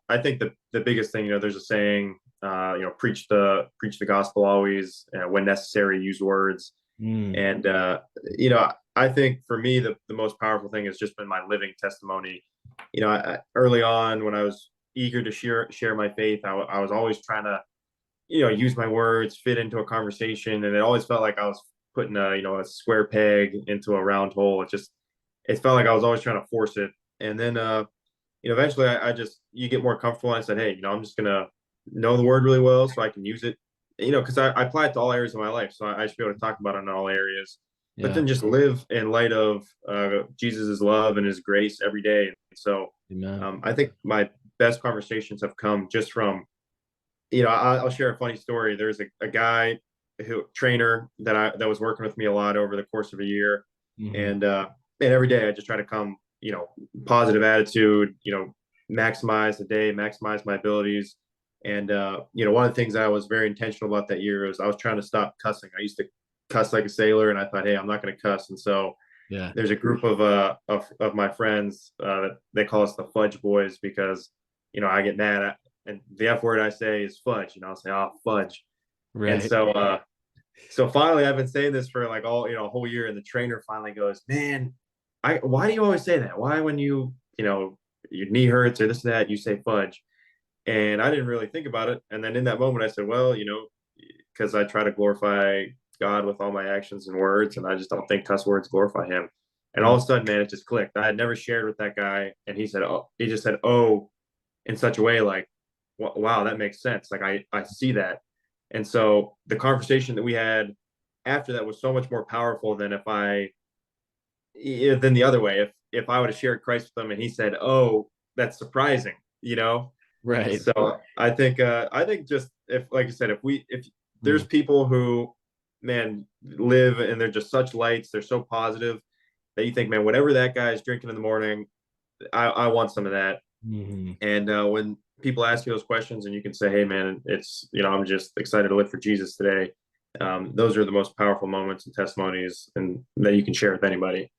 I think the biggest thing, there's a saying, preach the gospel always, when necessary, use words. Mm, And I think for me, the most powerful thing has just been my living testimony. Early on when I was eager to share my faith, I was always trying to, use my words, fit into a conversation, and it always felt like I was putting a square peg into a round hole. It felt like I was always trying to force it. And then eventually I just you get more comfortable. And I said, hey, I'm just gonna know the word really well so I can use it. Because I apply it to all areas of my life, so I should be able to talk about it in all areas. But yeah. then just live in light of Jesus' love and His grace every day. So Amen. I think my best conversations have come just from, I'll share a funny story. There's a guy who trainer that was working with me a lot over the course of a year, Hmm. and every day I just try to come, positive attitude, maximize the day, maximize my abilities. And one of the things I was very intentional about that year was I was trying to stop cussing. I used to cuss like a sailor, and I thought, hey, I'm not going to cuss. And so Yeah. there's a group of my friends, they call us the Fudge Boys because I get mad at, and the F word I say is fudge. I'll say, oh, fudge. And Right. so finally I've been saying this for like all, a whole year, and the trainer finally goes, man, I why do you always say that? Why, when your knee hurts or this that, you say fudge? And I didn't really think about it. And then in that moment I said, well, because I try to glorify God with all my actions and words, and I just don't think cuss words glorify Him. And all Right. of a sudden, man, it just clicked. I had never shared with that guy, and he just said, "Oh," in such a way like, "Wow, that makes sense." Like I see that. And so the conversation that we had after that was so much more powerful than if I than the other way. If I would have shared Christ with him and he said, "Oh, that's surprising," you know. Right. So I think just, if, like I said, if there's Mm. people who, man, live and they're just such lights, they're so positive that you think, man, whatever that guy is drinking in the morning, I want some of that. Hmm. And when people ask you those questions and you can say, hey, man, it's, I'm just excited to live for Jesus today. Those are the most powerful moments and testimonies and that you can share with anybody.